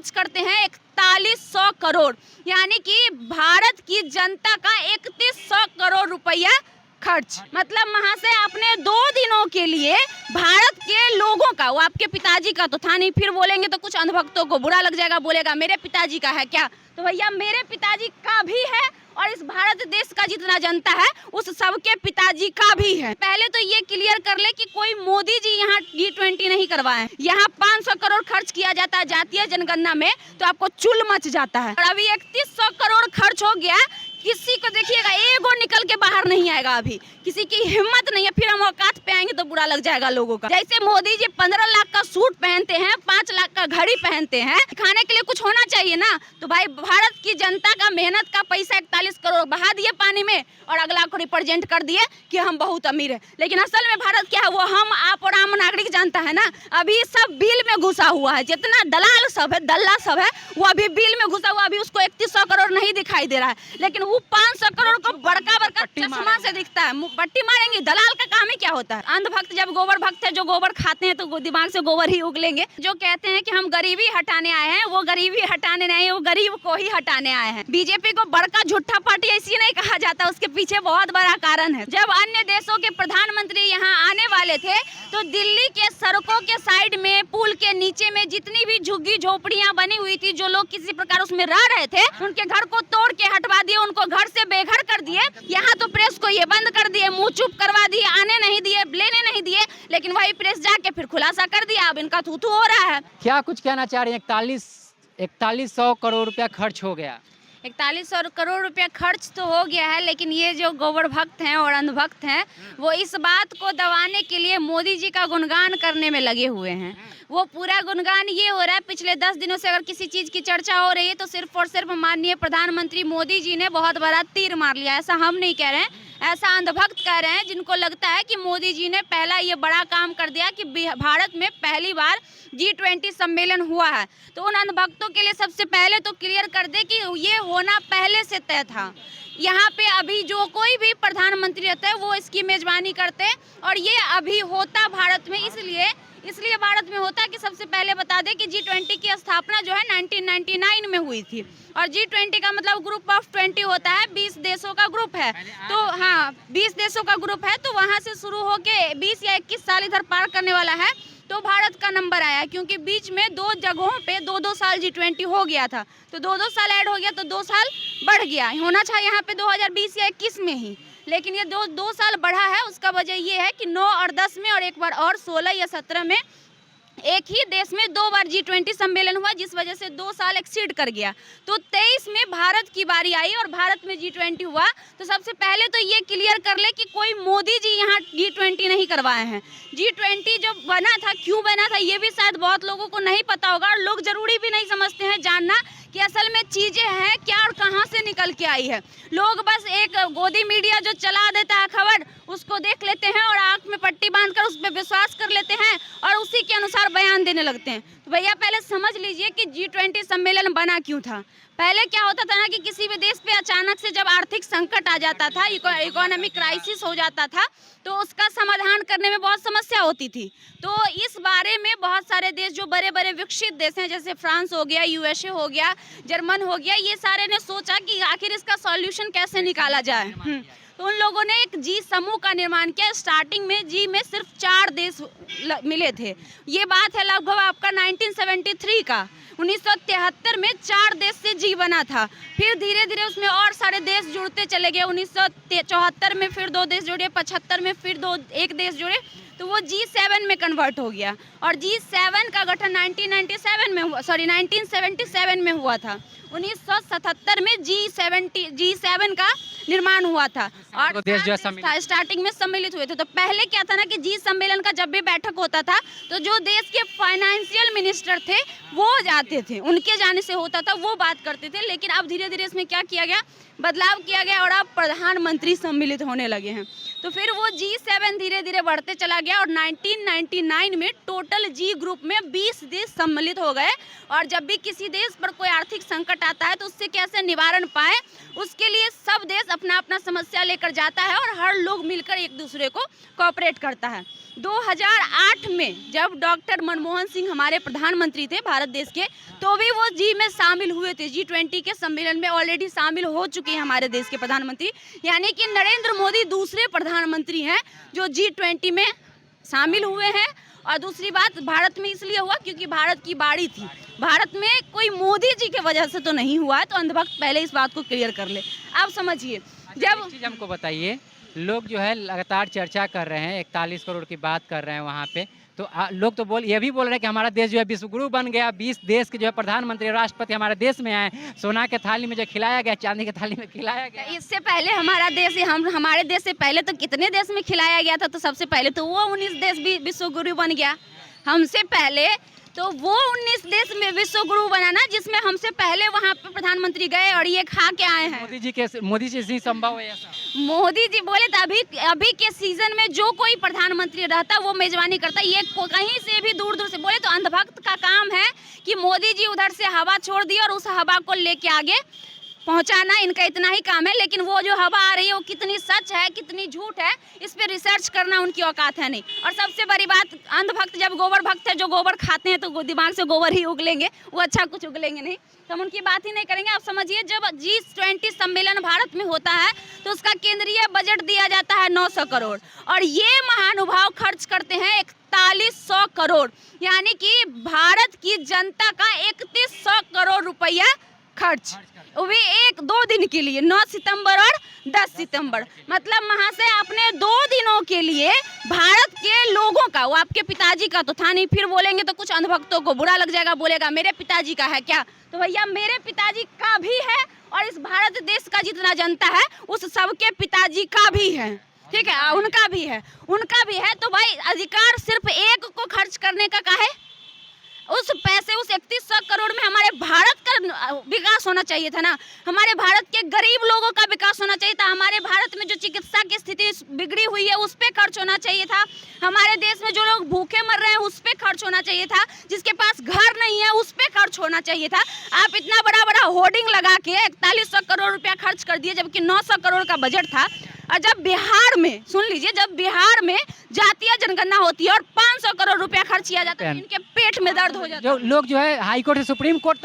खर्च करते हैं 4100 करोड़, यानी कि भारत की जनता का 3100 करोड़ रुपया खर्च। मतलब महाशय आपने 2 दिनों के लिए भारत के लोगों का, वो आपके पिताजी का तो था नहीं, फिर बोलेंगे तो कुछ अंधभक्तों को बुरा लग जाएगा, बोलेगा मेरे पिताजी का है क्या, तो भैया मेरे पिताजी का भी है और इस भारत देश का जितना जनता है उस सबके पिताजी का भी है। पहले तो ये क्लियर कर ले कि कोई मोदी जी यहाँ G20 नहीं करवाए। यहाँ 500 करोड़ खर्च किया जाता है जातीय जनगणना में तो आपको चुल मच जाता है, और अभी 3100 करोड़ खर्च हो गया। किसी को देखिएगा एगो निकल के बाहर नहीं आएगा, अभी किसी की हिम्मत नहीं है, फिर हम औकात पे आएंगे तो बुरा लग जाएगा लोगों का। जैसे मोदी जी 15 लाख का सूट पहनते हैं, 5 लाख का घड़ी पहनते हैं, खाने के लिए कुछ होना चाहिए ना, तो भाई भारत की जनता का मेहनत का पैसा 41 करोड़ बहा दिए पानी में और अगला को रिप्रेजेंट कर दिए कि हम बहुत अमीर है। लेकिन असल में भारत क्या है वो हम आप और आम नागरिक जानता है ना। अभी सब बिल में घुसा हुआ है, जितना दलाल सब है, दल्ला सब है, वो अभी बिल में घुसा हुआ। अभी उसको 3100 करोड़ नहीं दिखाई दे रहा है, लेकिन वो 500 करोड़ को बड़का बड़का चश्मा से दिखता है। पट्टी मारेंगे, दलाल का काम ही क्या होता है। अंधभक्त जब गोबर भक्त है, जो गोबर खाते हैं तो दिमाग से गोबर ही उगलेंगे। जो कहते हैं कि हम गरीबी हटाने आए हैं, वो गरीबी हटाने नहीं, वो गरीब को ही हटाने आए हैं। बीजेपी को बड़का झूठा पार्टी ऐसी नहीं कहा जाता, उसके पीछे बहुत बड़ा कारण है। जब अन्य देशों के प्रधानमंत्री यहाँ आने वाले थे तो दिल्ली के सड़कों के साइड में, पुल के नीचे में जितनी भी झुग्गी झोपड़ियां बनी हुई थी, जो लोग किसी प्रकार उसमें रह रहे थे, उनके घर को तोड़ के हटवा दिए, उनको घर से बेघर कर दिए। यहाँ तो प्रेस को ये बंद कर दिए, मुंह चुप करवा दिए, आने नहीं दिए, लेने नहीं दिए, लेकिन वही प्रेस जाके फिर खुलासा कर दिया। अब इनका थू हो रहा है। क्या कुछ कहना चाह रहे हैं? 4100 करोड़ रुपया खर्च हो गया। 4100 करोड़ रुपया खर्च तो हो गया है, लेकिन ये जो गोबर भक्त हैं और अंधभक्त हैं वो इस बात को दबाने के लिए मोदी जी का गुणगान करने में लगे हुए हैं। वो पूरा गुणगान ये हो रहा है, पिछले 10 दिनों से अगर किसी चीज़ की चर्चा हो रही है तो सिर्फ और सिर्फ माननीय प्रधानमंत्री मोदी जी ने बहुत बड़ा तीर मार लिया। ऐसा हम नहीं कह रहे हैं, ऐसा अंधभक्त कह रहे हैं, जिनको लगता है कि मोदी जी ने पहला ये बड़ा काम कर दिया कि भारत में पहली बार G20 सम्मेलन हुआ है। तो उन अंधभक्तों के लिए सबसे पहले तो क्लियर कर दे कि ये होना पहले से तय था। यहाँ पे अभी जो कोई भी प्रधानमंत्री रहता है वो इसकी मेजबानी करते हैं, और ये अभी होता भारत में इसलिए भारत में होता है कि सबसे पहले बता दें कि G20 की स्थापना जो है 1999 में हुई थी, और G20 का मतलब ग्रुप ऑफ 20 होता है, 20 देशों का ग्रुप है। तो हाँ, 20 देशों का ग्रुप है, तो वहाँ से शुरू होके 20 या 21 साल इधर पार करने वाला है, तो भारत का नंबर आया, क्योंकि बीच में 2 जगहों पे 2-2 साल G20 हो गया था, तो 2-2 साल ऐड हो गया, तो 2 साल बढ़ गया। होना चाहिए यहाँ पे 2020 या 21 में ही, लेकिन ये 2 साल बढ़ा है। उसका वजह ये है कि 9 और 10 में और एक बार और 16 या 17 में एक ही देश में 2 बार G20 सम्मेलन हुआ, जिस वजह से 2 साल एक्सीड कर गया। तो 23 में भारत की बारी आई और भारत में G20 हुआ। तो सबसे पहले तो ये क्लियर कर ले कि कोई मोदी जी यहाँ G20 नहीं करवाए हैं। G20 जो बना था, क्यों बना था, ये भी शायद बहुत लोगों को नहीं पता होगा, और लोग जरूरी भी नहीं समझते हैं जानना कि असल में चीज़ें हैं क्या और कहाँ से निकल के आई है। लोग बस एक गोदी मीडिया जो चला देता है खबर, उसको देख लेते हैं और आंख में पट्टी बांधकर उस पर विश्वास कर लेते हैं और उसी के अनुसार बयान देने लगते हैं। तो भैया पहले समझ लीजिए कि G20 सम्मेलन बना क्यों था। पहले क्या होता था ना कि किसी भी देश पे अचानक से जब आर्थिक संकट आ जाता था, इकोनॉमिक क्राइसिस हो जाता था, तो उसका समाधान करने में बहुत समस्या होती थी। तो इस बारे में बहुत सारे देश, जो बड़े बड़े विकसित देश हैं, जैसे फ्रांस हो गया, USA हो गया, जर्मन हो गया, ये सारे ने सोचा कि आखिर इसका सॉल्यूशन कैसे निकाला जाए। तो उन लोगों ने एक G समूह का निर्माण किया। स्टार्टिंग में G में सिर्फ 4 देश मिले थे। ये बात है लगभग आपका 1973 का। 1973 में 4 देश से G बना था, फिर धीरे धीरे उसमें और सारे देश जुड़ते चले गए। 1974 में फिर 2 देश जुड़े, 75 में फिर 1 देश जुड़े, तो वो G7 में कन्वर्ट हो गया। और G7 का गठन 1977 में हुआ था। 1977 में G7 का निर्माण हुआ था, और देश जो स्टार्टिंग में सम्मिलित हुए थे। तो पहले क्या था ना कि G सम्मेलन का जब भी बैठक होता था तो जो देश के फाइनेंशियल मिनिस्टर थे वो जाते थे, उनके जाने से होता था, वो बात करते थे। लेकिन अब धीरे धीरे इसमें क्या किया गया, बदलाव किया गया, और अब प्रधानमंत्री सम्मिलित होने लगे हैं। तो फिर वो G7 धीरे धीरे बढ़ते चला गया, और 1999 में टोटल G ग्रुप में 20 देश सम्मिलित हो गए। और जब भी किसी देश पर कोई आर्थिक संकट संकट आता है तो उससे कैसे निवारण पाए, उसके लिए सब देश अपना अपना समस्या लेकर जाता है और हर लोग मिलकर एक दूसरे को कोऑपरेट करता है। 2008 में जब डॉक्टर मनमोहन सिंह हमारे प्रधानमंत्री थे भारत देश के, तो भी वो जी में शामिल हुए थे, G20 के सम्मेलन में ऑलरेडी शामिल हो चुके हैं हमारे देश के प्रधानमंत्री। यानी कि नरेंद्र मोदी दूसरे प्रधानमंत्री हैं जो G20 में शामिल हुए हैं। और दूसरी बात, भारत में इसलिए हुआ क्योंकि भारत की बाड़ी थी, भारत में कोई मोदी जी के वजह से तो नहीं हुआ है। तो अंधभक्त पहले इस बात को क्लियर कर ले। आप समझिए, जब चीज़ हमको बताइए, लोग जो है लगातार चर्चा कर रहे हैं, 41 करोड़ की बात कर रहे हैं वहाँ पे, तो लोग तो ये भी बोल रहे हैं कि हमारा देश जो है विश्वगुरु बन गया, 20 देश के जो है प्रधानमंत्री राष्ट्रपति हमारे देश में आए, सोना के थाली में जो खिलाया गया, चांदी के थाली में खिलाया गया। इससे पहले हमारा देश, हमारे देश से पहले तो कितने देश में खिलाया गया था, तो सबसे पहले तो वो 19 देश भी विश्वगुरु बन गया। हमसे पहले तो वो 19 देश में विश्वगुरु बना ना, जिसमें हमसे पहले वहाँ पे प्रधानमंत्री गए और ये खा के आए हैं। मोदी जी से संभव है ऐसा? मोदी जी बोले तो अभी के सीजन में जो कोई प्रधानमंत्री रहता वो मेजबानी करता, ये कहीं से भी दूर दूर से बोले तो अंधभक्त का काम है कि मोदी जी उधर से हवा छोड़ दी और उस हवा को लेके आगे पहुंचाना, इनका इतना ही काम है। लेकिन वो जो हवा आ रही है वो कितनी सच है कितनी झूठ है, इस पे रिसर्च करना उनकी औकात है नहीं। और सबसे बड़ी बात, अंधभक्त जब गोबर भक्त है, जो गोबर खाते हैं तो दिमाग से गोबर ही उगलेंगे, वो अच्छा कुछ उगलेंगे नहीं, तो हम उनकी बात ही नहीं करेंगे। आप समझिए, जब G20 सम्मेलन भारत में होता है तो उसका केंद्रीय बजट दिया जाता है 900 करोड़ और ये महानुभाव खर्च करते हैं 4100 करोड़, यानी कि भारत की जनता का 3100 करोड़ रुपया खर्च, वो भी 1-2 दिन के लिए, 9 सितंबर और 10 सितंबर। मतलब महाशय आपने 2 दिनों के लिए भारत के लोगों का, वो आपके पिताजी का तो था नहीं, फिर बोलेंगे तो कुछ अंधभक्तों को बुरा लग जाएगा, बोलेगा मेरे पिताजी का है क्या, तो भैया मेरे पिताजी का भी है और इस भारत देश का जितना जनता है उस सबके पिताजी का भी है, ठीक है, उनका भी है। तो भाई अधिकार सिर्फ एक को खर्च करने का है, उस पैसे, उस 3100 करोड़ में हमारे भारत का विकास होना चाहिए था ना, हमारे भारत के गरीब लोगों का विकास होना चाहिए था, हमारे भारत में जो चिकित्सा की स्थिति बिगड़ी हुई है उस पे खर्च होना चाहिए था, हमारे देश में जो लोग भूखे मर रहे हैं उस पे खर्च होना चाहिए था, जिसके पास घर नहीं है उस पे खर्च होना चाहिए था। आप इतना बड़ा होर्डिंग लगा के 4100 करोड़ रुपया खर्च कर दिए, जबकि 900 करोड़ का बजट था। और जब बिहार में, सुन लीजिए, जब बिहार में जातीय जनगणना होती है और 500 करोड़ रुपया खर्च किया जाता है, इनके पेट में दर्द हो जाता है। जो लोग जो है हाई कोर्ट से सुप्रीम कोर्ट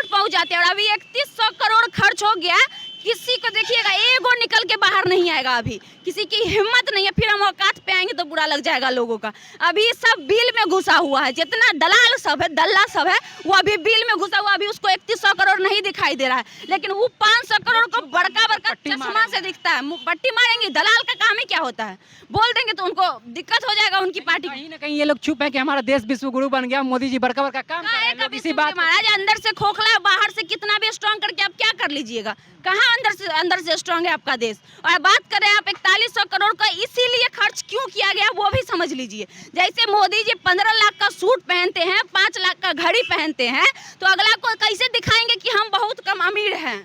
पहुंच जाते हैं और अभी 3100 करोड़ खर्च हो गया, किसी को देखिएगा एगो निकल के बाहर नहीं आएगा, अभी किसी की हिम्मत नहीं है। फिर हम औकात पे आएंगे तो बुरा लग जाएगा लोगों का। अभी सब बिल में घुसा हुआ है, जितना दलाल सब है, दल्ला सब है, वो अभी बिल में घुसा हुआ, अभी उसको 3100 करोड़ नहीं दिखाई दे रहा है, लेकिन वो 500 करोड़ को बड़का चश्मा से दिखता है। पट्टी मारेंगे, दलाल का काम ही क्या होता है, बोल देंगे तो उनको दिक्कत हो जाएगा उनकी पार्टी। कहीं ना कहीं ये लोग चुप है कि हमारा देश विश्वगुरु बन गया, मोदी जी बड़का काम कर रहे हैं। इसी बात महाराज, अंदर से खोखला है, बाहर से कितना भी स्ट्रांग करके आप क्या कर लीजिएगा, कहाँ अंदर से स्ट्रांग है आपका देश। और बात करें आप 4100 करोड़ का इसीलिए खर्च क्यों किया गया वो भी समझ लीजिए। जैसे मोदी जी 15 लाख का सूट पहनते हैं, 5 लाख का घड़ी पहनते हैं, तो अगला को कैसे दिखाएंगे कि हम बहुत कम अमीर हैं,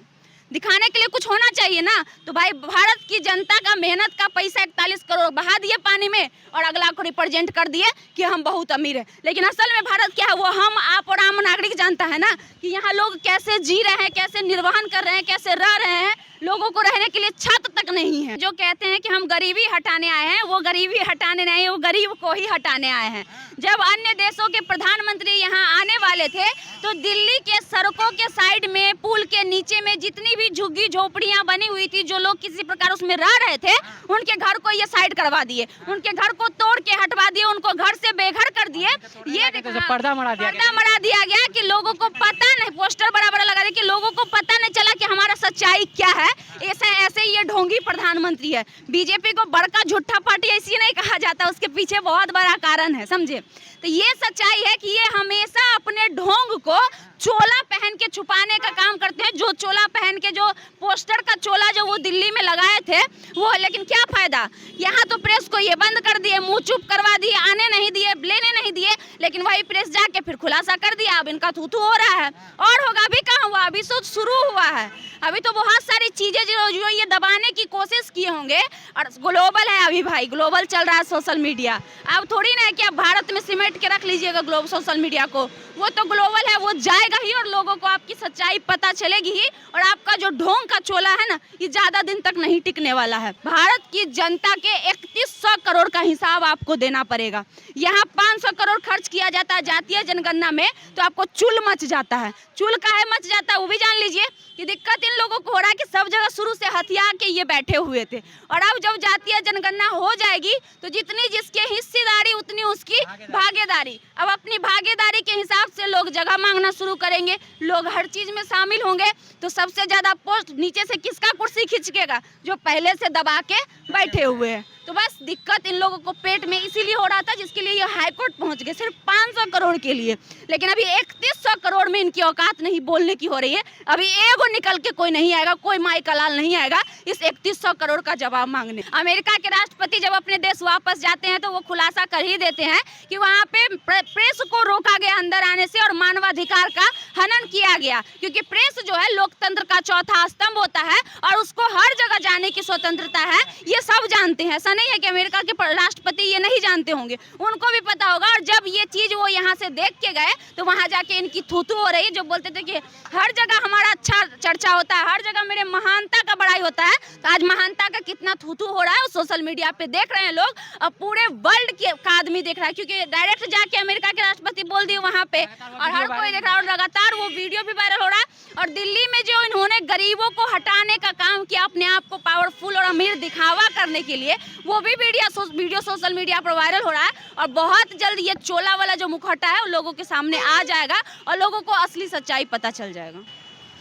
दिखाने के लिए कुछ होना चाहिए ना। तो भाई भारत की जनता का मेहनत का पैसा 41 करोड़ बहा दिए पानी में और अगला को रिप्रेजेंट कर दिए कि हम बहुत अमीर हैं। लेकिन असल में भारत क्या है, वो हम, आप और आम नागरिक जानता है ना कि यहाँ लोग कैसे जी रहे हैं, कैसे निर्वहन कर रहे हैं, कैसे रह रहे हैं। लोगों को रहने के लिए छत तक नहीं है। जो कहते हैं कि हम गरीबी हटाने आए हैं, वो गरीबी हटाने नहीं, वो गरीब को ही हटाने आए हैं। जब अन्य देशों के प्रधानमंत्री यहाँ आने वाले थे तो दिल्ली के सड़कों के साइड में, पुल के नीचे में जितनी भी झुग्गी झोपड़ियाँ बनी हुई थी, जो लोग किसी प्रकार उसमें रह रहे थे, उनके घर को ये साइड करवा दिए, उनके घर को तोड़ के हटवा दिए, उनको घर से बेघर कर दिए। ये पर्दा मरा दिया गया कि लोगों को पता नहीं, पोस्टर बड़ा बड़ा लगा दिया कि लोगों को पता नहीं चला कि हमारा सच्चाई क्या है। ऐसे ये ढोंगी प्रधानमंत्री है। बीजेपी को बड़का झूठा पार्टी ऐसी नहीं कहा जाता, उसके पीछे बहुत बड़ा कारण है, समझे। तो ये सच्चाई है कि ये हमेशा अपने ढोंग को चोला पहन के छुपाने का काम करते हैं। जो चोला पहन के, जो पोस्टर का चोला जो वो दिल्ली में लगाए थे वो, लेकिन क्या फायदा, यहाँ तो प्रेस को ये बंद कर दिए, मुंह चुप करवा दिए, आने नहीं दिए, लेने नहीं दिए, लेकिन वही प्रेस जाके फिर खुलासा कर दिया। अब इनका थूथू हो रहा है और होगा। अभी कहाँ हुआ, अभी तो शुरू हुआ है। अभी तो बहुत सारी चीजें जो ये दबाने की कोशिश किए होंगे। और ग्लोबल है अभी भाई, ग्लोबल चल रहा है सोशल मीडिया। अब थोड़ी ना है कि आप भारत में सिमट के रख लीजिएगा ग्लोबल सोशल मीडिया को, वो तो ग्लोबल है, वो जाएगा ही और लोगों को आपकी सच्चाई पता चलेगी ही, और आपका जो ढोंग का चोला है ना, ये ज़्यादा दिन तक नहीं टिकने वाला है। भारत की जनता के 3100 करोड़ का हिसाब आपको देना पड़ेगा। यहाँ 500 करोड़ खर्च किया जाता है जातीय जनगणना में, तो आपको चुल मच जाता है। चुल काहे मच जाता है वो भी जान लीजिए कि दिक्कत इन लोगों को हो रहा है कि सब जगह शुरू से हथिया के ये बैठे हुए थे, और अब जब जातीय जनगणना हो जाएगी तो जितनी जिसके हिस्सेदारी उतनी उसकी भागीदारी। अब अपनी भागीदारी के हिसाब से लोग जगह मांगना शुरू करेंगे, लोग हर चीज में शामिल होंगे, तो सबसे ज्यादा पोस्ट नीचे से किसका कुर्सी खिंचकेगा? जो पहले से दबा के बैठे हुए हैं। तो बस दिक्कत इन लोगों को पेट में इसीलिए हो रहा था, जिसके लिए ये हाईकोर्ट पहुंच गए सिर्फ 500 करोड़ के लिए। लेकिन अभी 3100 करोड़ में इनकी औकात नहीं बोलने की हो रही है। अभी एगो निकल के कोई नहीं आएगा, कोई माई का लाल नहीं आएगा इस 3100 करोड़ का जवाब मांगने। अमेरिका के राष्ट्रपति जब अपने देश वापस जाते हैं तो वो खुलासा कर ही देते हैं कि वहाँ पे प्रेस को रोका गया अंदर आने से, और मानवाधिकार का हनन किया गया, क्योंकि प्रेस जो है लोकतंत्र का चौथा स्तंभ होता है और उसको हर जगह जाने की स्वतंत्रता है। ये सब जानते हैं, ऐसा नहीं है कि अमेरिका के राष्ट्रपति ये नहीं जानते होंगे, उनको भी पता होगा। और जब ये चीज वो यहाँ से देख के गए तो वहाँ जाके इनकी थूथू हो रही, जो बोलते थे कि हर जगह हमारा अच्छा चर्चा होता है, हर जगह मेरे महानता का बड़ाई होता है, तो आज महानता का कितना थूथू हो रहा है सोशल मीडिया पे देख रहे हैं लोग, और पूरे वर्ल्ड का आदमी देख रहा है, क्योंकि डायरेक्ट जाके अमेरिका के राष्ट्रपति बोल दिए वहाँ पे, और हर कोई देख रहा है, और लगातार वो वीडियो भी वायरल हो रहा है। और दिल्ली में जो इन्होंने गरीबों को हटाने का काम किया अपने आप को पावरफुल और अमीर दिखावा करने के लिए, वो भी वीडियो सोशल मीडिया पर वायरल हो रहा है। और बहुत जल्द ये चोला वाला जो मुखौटा है वो लोगों के सामने आ जाएगा और लोगों को असली सच्चाई पता चल जाएगा।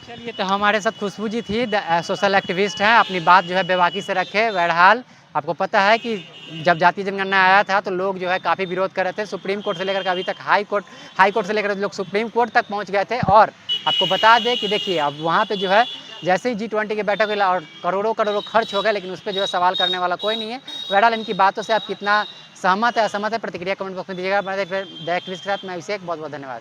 चलिए, तो हमारे साथ खुशबू जी थी, सोशल एक्टिविस्ट हैं, अपनी बात जो है बेबाकी से रखे। बहरहाल आपको पता है कि जब जातीय जनगणना आया था तो लोग जो है काफ़ी विरोध कर रहे थे, सुप्रीम कोर्ट से लेकर अभी तक हाई कोर्ट से लेकर लोग सुप्रीम कोर्ट तक पहुंच गए थे। और आपको बता दें कि देखिए अब वहाँ पे जो है जैसे ही G20 की बैठक हुई और करोड़ों खर्च हो गए, लेकिन उस पर जो है सवाल करने वाला कोई नहीं है। बहरहाल इनकी बातों से आप कितना सहमत है असहमत है, प्रतिक्रिया कमेंट बॉक्स में दीजिएगा। द एक्टिविस्ट के साथ मैं अभिषेक, बहुत बहुत धन्यवाद।